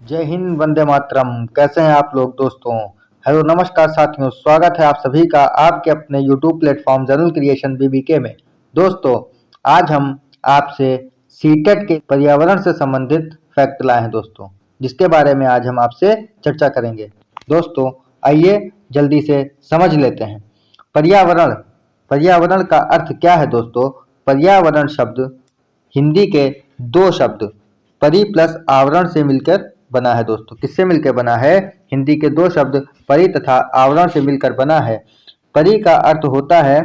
जय हिंद, वंदे मातरम। कैसे हैं आप लोग दोस्तों? हेलो, नमस्कार साथियों, स्वागत है आप सभी का आपके अपने YouTube platform journal creation BBK में। दोस्तों, आज हम आपसे सीटेट के पर्यावरण से संबंधित फैक्ट लाए हैं दोस्तों, जिसके बारे में आज हम आपसे चर्चा करेंगे। दोस्तों, आइए जल्दी से समझ लेते हैं। पर्यावरण पर्यावरण का अर्थ क्या है दोस्तों? पर्यावरण शब्द हिंदी के दो शब्द परि प्लस आवरण से मिलकर बना है दोस्तों। किससे मिलकर बना है? हिंदी के दो शब्द परि तथा आवरण से मिलकर बना है। परि का अर्थ होता है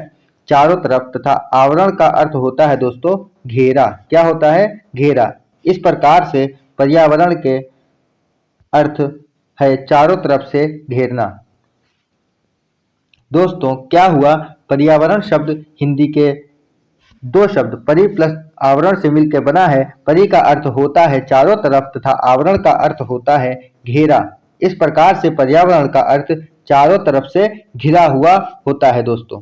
चारों तरफ तथा आवरण का अर्थ होता है दोस्तों घेरा। क्या होता है? घेरा। इस प्रकार से पर्यावरण के अर्थ है चारों तरफ से घेरना। दोस्तों, क्या हुआ? पर्यावरण शब्द हिंदी के दो शब्द परि प्लस आवरण से मिलकर बना है। परि का अर्थ होता है चारों तरफ तथा आवरण का अर्थ होता है घेरा। इस प्रकार से पर्यावरण का अर्थ चारों तरफ से घिरा हुआ होता है दोस्तों।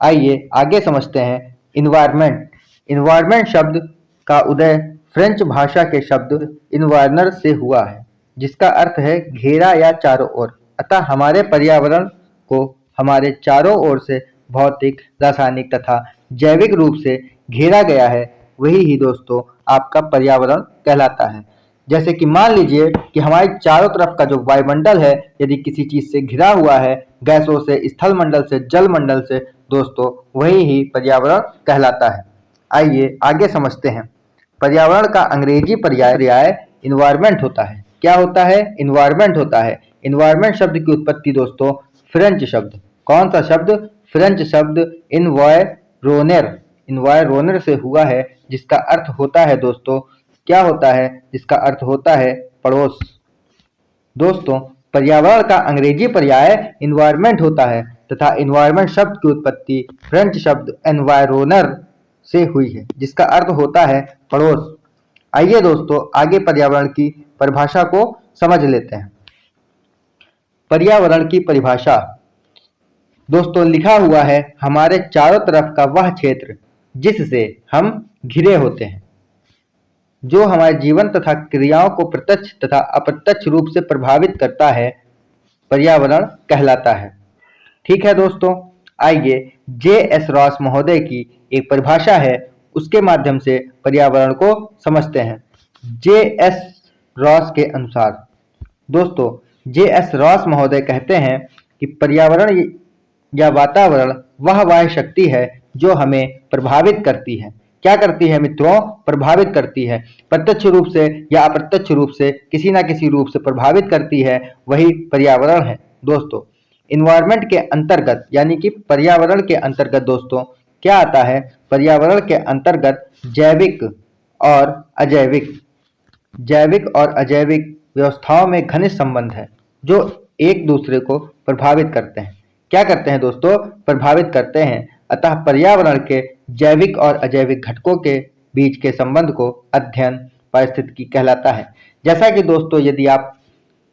आइए आगे समझते हैं। इन्वायरमेंट इन्वायरमेंट शब्द का उदय फ्रेंच भाषा के शब्द इन्वायरनर से हुआ है, जिसका अर्थ है घेरा या चारों ओर। अतः हमारे पर्यावरण को हमारे चारों ओर से भौतिक, रासायनिक तथा जैविक रूप से घेरा गया है। वही ही दोस्तों आपका पर्यावरण कहलाता है। जैसे कि मान लीजिए कि हमारे चारों तरफ का जो वायुमंडल है, यदि किसी चीज से घिरा हुआ है, गैसों से, स्थल मंडल से, जल मंडल से, दोस्तों वही ही पर्यावरण कहलाता है। आइए आगे समझते हैं। पर्यावरण का अंग्रेजी पर्याय इन्वायरमेंट होता है। क्या होता है? इन्वायरमेंट होता है। इन्वायरमेंट शब्द की उत्पत्ति दोस्तों फ्रेंच शब्द, कौन सा शब्द? फ्रेंच शब्द इन्वायरोनर से हुआ है, जिसका अर्थ होता है दोस्तों, क्या होता है? जिसका अर्थ होता है पड़ोस। दोस्तों, पर्यावरण का अंग्रेजी पर्याय इन्वायरमेंट होता है तथा इन्वायरमेंट शब्द की उत्पत्ति फ्रेंच शब्द एनवायरोनर से हुई है, जिसका अर्थ होता है पड़ोस। आइए दोस्तों आगे पर्यावरण की परिभाषा को समझ लेते हैं। पर्यावरण की परिभाषा दोस्तों लिखा हुआ है हमारे चारों तरफ का वह क्षेत्र जिससे हम घिरे होते हैं, जो हमारे जीवन तथा क्रियाओं को प्रत्यक्ष तथा अप्रत्यक्ष रूप से प्रभावित करता है, पर्यावरण कहलाता है। ठीक है दोस्तों, आइए J.S. रॉस महोदय की एक परिभाषा है, उसके माध्यम से पर्यावरण को समझते हैं। J.S. रॉस के अनुसार दोस्तों, J.S. रॉस महोदय कहते हैं कि पर्यावरण या वातावरण वह वाह्य शक्ति है जो हमें प्रभावित करती है। क्या करती है मित्रों? प्रभावित करती है। प्रत्यक्ष रूप से या अप्रत्यक्ष रूप से किसी ना किसी रूप से प्रभावित करती है, वही पर्यावरण है दोस्तों। इन्वायरमेंट के अंतर्गत यानी कि पर्यावरण के अंतर्गत दोस्तों क्या आता है? पर्यावरण के अंतर्गत जैविक और अजैविक व्यवस्थाओं में घनिष्ठ संबंध है, जो एक दूसरे को प्रभावित करते हैं। क्या करते हैं दोस्तों? प्रभावित करते हैं। अतः पर्यावरण के जैविक और अजैविक घटकों के बीच के संबंध को अध्ययन पारिस्थितिकी कहलाता है। जैसा कि दोस्तों यदि आप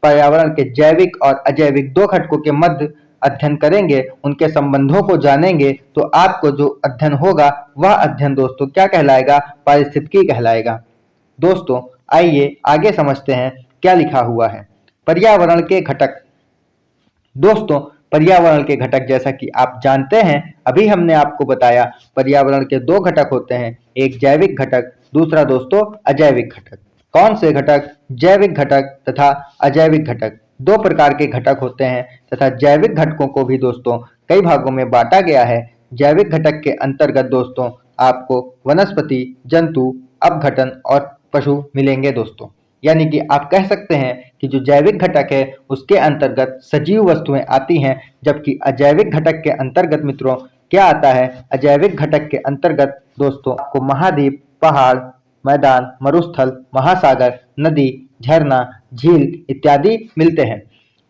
पर्यावरण के जैविक और अजैविक दो घटकों के मध्य अध्ययन करेंगे, उनके संबंधों को जानेंगे, तो आपको जो अध्ययन होगा वह अध्ययन दोस्तों क्या कहलाएगा? पारिस्थितिकी कहलाएगा। दोस्तों आइए आगे समझते हैं क्या लिखा हुआ है। पर्यावरण के घटक दोस्तों, पर्यावरण के घटक जैसा कि आप जानते हैं, अभी हमने आपको बताया पर्यावरण के दो घटक होते हैं, एक जैविक घटक, दूसरा दोस्तों अजैविक घटक। कौन से घटक? जैविक घटक तथा अजैविक घटक। दो प्रकार के घटक होते हैं तथा जैविक घटकों को भी दोस्तों कई भागों में बांटा गया है। जैविक घटक के अंतर्गत दोस्तों आपको वनस्पति, जंतु, अपघटन और पशु मिलेंगे दोस्तों। यानी कि आप कह सकते हैं कि जो जैविक घटक है उसके अंतर्गत सजीव वस्तुएं आती हैं, जबकि अजैविक घटक के अंतर्गत मित्रों क्या आता है? अजैविक घटक के अंतर्गत दोस्तों आपको महाद्वीप, पहाड़, मैदान, मरुस्थल, महासागर, नदी, झरना, झील इत्यादि मिलते हैं।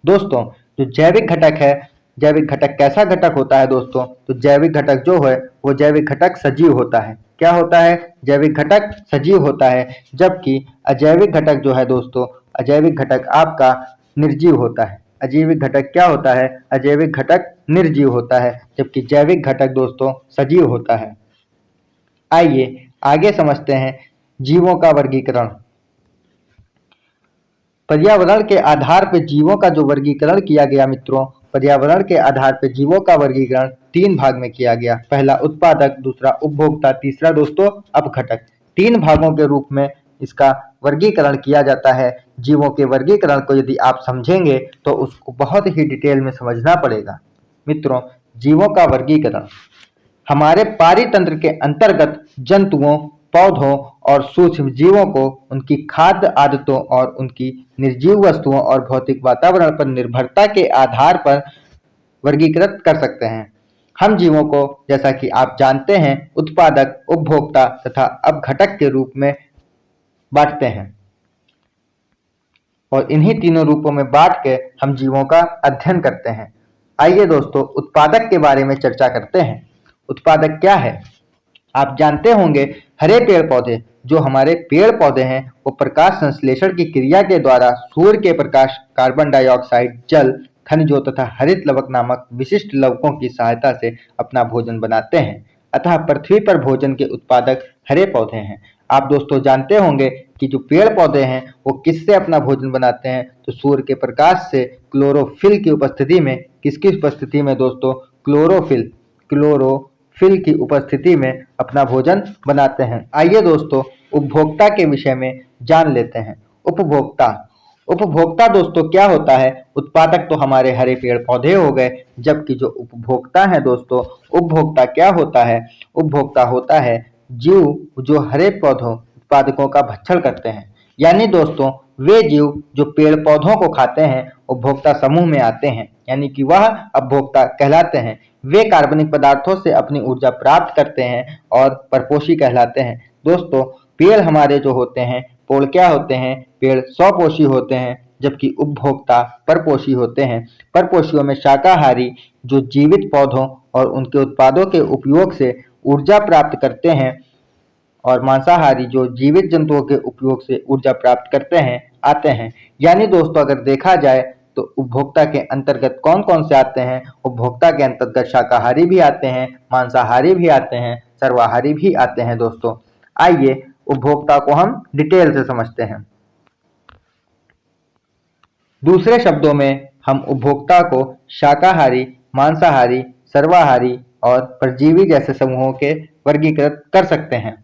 दोस्तों जो जैविक घटक है, जैविक घटक कैसा घटक होता है दोस्तों? तो जैविक घटक जो है वो जैविक घटक सजीव होता है। क्या होता है? जैविक घटक सजीव होता है, जबकि अजैविक घटक जो है दोस्तों, अजैविक घटक आपका निर्जीव होता है। अजैविक घटक क्या होता है? अजैविक घटक निर्जीव होता है, जबकि जैविक घटक दोस्तों सजीव होता है। आइए आगे समझते हैं जीवों का वर्गीकरण। पर्यावरण के आधार पर जीवों का जो वर्गीकरण किया गया मित्रों, पर्यावरण के आधार पर जीवों का वर्गीकरण 3 भाग में किया गया। पहला उत्पादक, दूसरा उपभोक्ता, तीसरा दोस्तों अपघटक। 3 भागों के रूप में इसका वर्गीकरण किया जाता है। जीवों के वर्गीकरण को यदि आप समझेंगे तो उसको बहुत ही डिटेल में समझना पड़ेगा। मित्रों, जीवों का वर्गीकरण हमारे पारितंत्र के अंतर्गत जंतुओं, पौधों और सूक्ष्म जीवों को उनकी खाद्य आदतों और उनकी निर्जीव वस्तुओं और भौतिक वातावरण पर निर्भरता के आधार पर वर्गीकृत कर सकते हैं। हम जीवों को, जैसा कि आप जानते हैं, उत्पादक, उपभोक्ता तथा अपघटक के रूप में बांटते हैं और इन्हीं तीनों रूपों में बांट के हम जीवों का अध्ययन करते हैं। आइए दोस्तों, उत्पादक के बारे में चर्चा करते हैं। उत्पादक क्या है? आप जानते होंगे, हरे पेड़ पौधे, जो हमारे पेड़ पौधे हैं, वो प्रकाश संश्लेषण की क्रिया के द्वारा सूर्य के प्रकाश, कार्बन डाइऑक्साइड, जल, खनिजों तथा हरित लवक नामक विशिष्ट लवकों की सहायता से अपना भोजन बनाते हैं। अतः पृथ्वी पर भोजन के उत्पादक हरे पौधे हैं। आप दोस्तों जानते होंगे कि जो पेड़ पौधे हैं वो किससे अपना भोजन बनाते हैं? तो सूर्य के प्रकाश से क्लोरोफिल की उपस्थिति में। किसकी उपस्थिति में दोस्तों? क्लोरोफिल की उपस्थिति में अपना भोजन बनाते हैं। आइए दोस्तों, उपभोक्ता के विषय में जान लेते हैं। उपभोक्ता दोस्तों क्या होता है? उत्पादक तो हमारे हरे पेड़ पौधे हो गए, जबकि जो उपभोक्ता है दोस्तों, उपभोक्ता क्या होता है? उपभोक्ता होता है जीव जो हरे पौधों उत्पादकों का भक्षण करते हैं। यानी दोस्तों, वे जीव जो पेड़ पौधों को खाते हैं उपभोक्ता समूह में आते हैं, यानी कि वह उपभोक्ता कहलाते हैं। वे कार्बनिक पदार्थों से अपनी ऊर्जा प्राप्त करते हैं और परपोषी कहलाते हैं। दोस्तों, पेड़ हमारे जो होते हैं, पेड़ क्या होते हैं? पेड़ स्वपोषी होते हैं, जबकि उपभोक्ता परपोषी होते हैं। परपोषियों में शाकाहारी जो जीवित पौधों और उनके उत्पादों के उपयोग से ऊर्जा प्राप्त करते हैं, और मांसाहारी जो जीवित जंतुओं के उपयोग से ऊर्जा प्राप्त करते हैं आते हैं। यानी दोस्तों, अगर देखा जाए तो उपभोक्ता के अंतर्गत कौन कौन से आते हैं? उपभोक्ता के अंतर्गत शाकाहारी भी आते हैं, मांसाहारी भी आते हैं, सर्वाहारी भी आते हैं। दोस्तों, आइए उपभोक्ता को हम डिटेल से समझते हैं। दूसरे शब्दों में हम उपभोक्ता को शाकाहारी, मांसाहारी, सर्वाहारी और परजीवी जैसे समूहों के वर्गीकृत कर सकते हैं।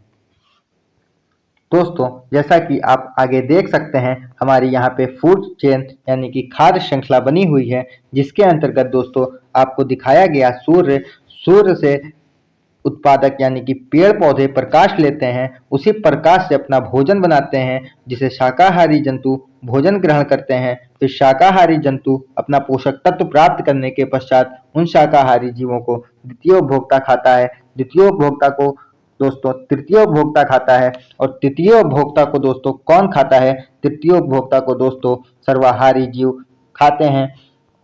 दोस्तों, जैसा कि आप आगे देख सकते हैं, हमारी यहाँ पे फूड चेन यानी कि खाद्य श्रृंखला बनी हुई है, जिसके अंतर्गत दोस्तों आपको दिखाया गया सूर्य से उत्पादक यानी कि पेड़ पौधे प्रकाश लेते हैं, उसी प्रकाश से अपना भोजन बनाते हैं, जिसे शाकाहारी जंतु भोजन ग्रहण करते हैं। फिर शाकाहारी जंतु अपना पोषक तत्व प्राप्त करने के पश्चात उन शाकाहारी जीवों को द्वितीय उपभोक्ता खाता है। द्वितीय उपभोक्ता को दोस्तों तृतीय उपभोक्ता खाता है, और तृतीय उपभोक्ता को दोस्तों कौन खाता है? तृतीय उपभोक्ता को दोस्तों सर्वाहारी जीव खाते हैं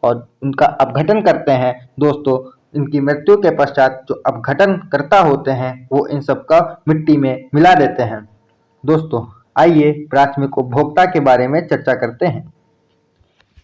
और उनका अपघटन करते हैं। दोस्तों, इनकी मृत्यु के पश्चात जो अपघटन करता होते हैं वो इन सब का मिट्टी में मिला देते हैं। दोस्तों, आइए प्राथमिक उपभोक्ता के बारे में चर्चा करते हैं।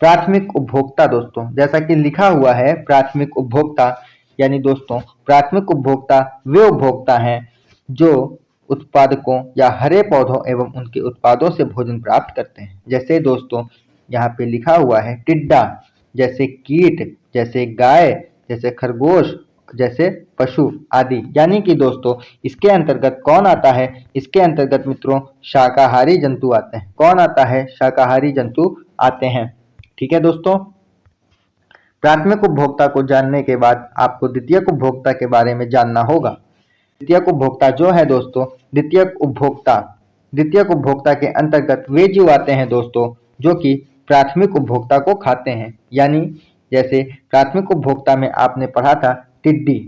प्राथमिक उपभोक्ता दोस्तों, जैसा कि लिखा हुआ है प्राथमिक उपभोक्ता, यानी दोस्तों प्राथमिक उपभोक्ता वे उपभोक्ता हैं जो उत्पादकों या हरे पौधों एवं उनके उत्पादों से भोजन प्राप्त करते हैं। जैसे दोस्तों यहाँ पे लिखा हुआ है टिड्डा, जैसे कीट, जैसे गाय, जैसे खरगोश, जैसे पशु आदि। यानी कि दोस्तों इसके अंतर्गत कौन आता है? इसके अंतर्गत मित्रों शाकाहारी जंतु आते हैं। कौन आता है? शाकाहारी जंतु आते हैं। ठीक है दोस्तों, प्राथमिक उपभोक्ता को जानने के बाद आपको द्वितीयक उपभोक्ता के बारे में जानना होगा। द्वितीयक उपभोक्ता जो है दोस्तों, द्वितीयक उपभोक्ता के अंतर्गत वे जीव आते हैं दोस्तों जो कि प्राथमिक उपभोक्ता को खाते हैं। यानी जैसे प्राथमिक उपभोक्ता में आपने पढ़ा था टिड्डी,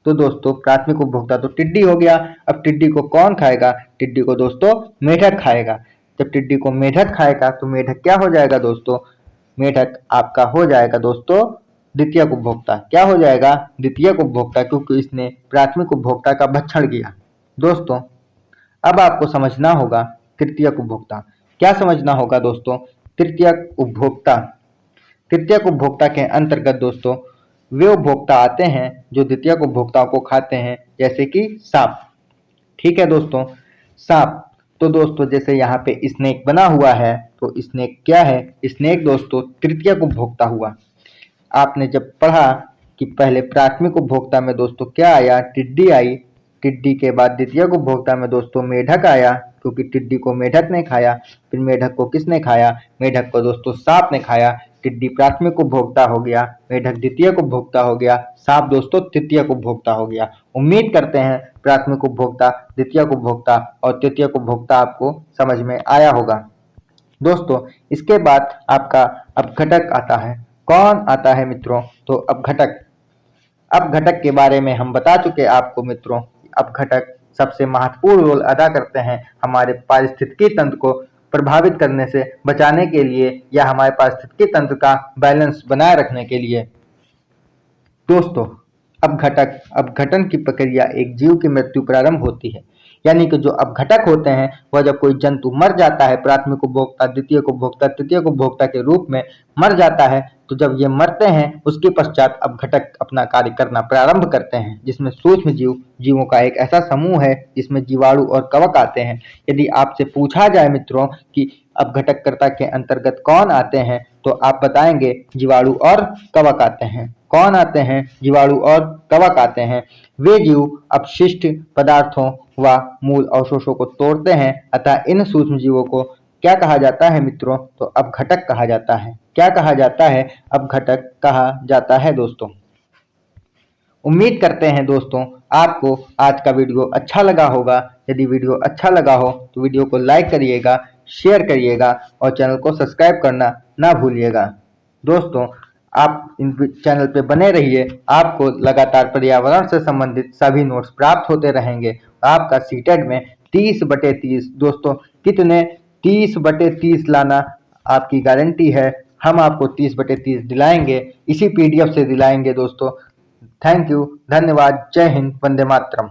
तो दोस्तों प्राथमिक उपभोक्ता तो टिड्डी हो गया। अब टिड्डी को कौन खाएगा? टिड्डी को दोस्तों मेढक खाएगा। जब टिड्डी को मेढक खाएगा तो मेढक क्या हो जाएगा दोस्तों? मेढक आपका हो जाएगा दोस्तों द्वितीयक उपभोक्ता। क्या हो जाएगा? द्वितीयक उपभोक्ता, क्योंकि इसने प्राथमिक उपभोक्ता का भक्षण किया। दोस्तों, अब आपको समझना होगा तृतीयक उपभोक्ता। क्या समझना होगा दोस्तों? तृतीयक उपभोक्ता के अंतर्गत दोस्तों वे उपभोक्ता आते हैं जो द्वितीयक उपभोक्ताओं को खाते हैं, जैसे कि सांप। ठीक है दोस्तों, सांप तो दोस्तों जैसे यहाँ पे स्नेक बना हुआ है, तो स्नेक क्या है? स्नेक दोस्तों तृतीयक उपभोक्ता हुआ। आपने जब पढ़ा कि पहले प्राथमिक उपभोक्ता में दोस्तों क्या आया? टिड्डी आई। टिड्डी के बाद द्वितीयक उपभोक्ता में दोस्तों मेढक आया, क्योंकि टिड्डी को मेढक ने खाया। फिर मेढक को किसने खाया? मेढक को दोस्तों सांप ने खाया। टिड्डी प्राथमिक उपभोक्ता हो गया, मेढक द्वितीयक उपभोक्ता हो गया, सांप दोस्तों तृतीयक उपभोक्ता हो गया। उम्मीद करते हैं प्राथमिक उपभोक्ता, द्वितीयक उपभोक्ता और तृतीयक उपभोक्ता आपको समझ में आया होगा। दोस्तों इसके बाद आपका अपघटक आता है। कौन आता है मित्रों? तो अपघटक। अपघटक के बारे में हम बता चुके आपको मित्रों। अपघटक सबसे महत्वपूर्ण रोल अदा करते हैं हमारे पारिस्थितिकी तंत्र को प्रभावित करने से बचाने के लिए, या हमारे पारिस्थितिकी तंत्र का बैलेंस बनाए रखने के लिए। दोस्तों अपघटक, अपघटन की प्रक्रिया एक जीव की मृत्यु प्रारंभ होती है। यानी कि जो अपघटक होते हैं वह जब कोई जंतु मर जाता है, प्राथमिक उपभोक्ता, द्वितीयक उपभोक्ता, तृतीयक उपभोक्ता के रूप में मर जाता है, तो जब ये मरते हैं उसके पश्चात अपघटक अपना कार्य करना प्रारंभ करते हैं, जिसमें सूक्ष्म जीवों का एक ऐसा समूह है जिसमें जीवाणु और कवक आते हैं। यदि आपसे पूछा जाए मित्रों कि अपघटककर्ता के अंतर्गत कौन आते हैं, तो आप बताएंगे जीवाणु और कवक आते हैं। कौन आते हैं? जीवाणु और कवक आते हैं। वे जीव अपशिष्ट पदार्थों व मूल अवशेषों को तोड़ते हैं, अतः इन सूक्ष्म जीवों को क्या कहा जाता है मित्रों? तो अपघटक कहा जाता है। क्या कहा जाता है? अपघटक कहा जाता है दोस्तों। उम्मीद करते हैं दोस्तों आपको आज का वीडियो अच्छा लगा होगा। यदि वीडियो अच्छा लगा हो तो वीडियो को लाइक करिएगा, शेयर करिएगा और चैनल को सब्सक्राइब करना ना भूलिएगा। दोस्तों आप इन चैनल पे बने रहिए, आपको लगातार पर्यावरण से संबंधित सभी नोट्स प्राप्त होते रहेंगे। आपका सीटेट में 30/30 दोस्तों कितने 30/30 लाना आपकी गारंटी है। हम आपको 30/30 दिलाएंगे, इसी PDF से दिलाएंगे दोस्तों। थैंक यू, धन्यवाद, जय हिंद, वंदे मातरम।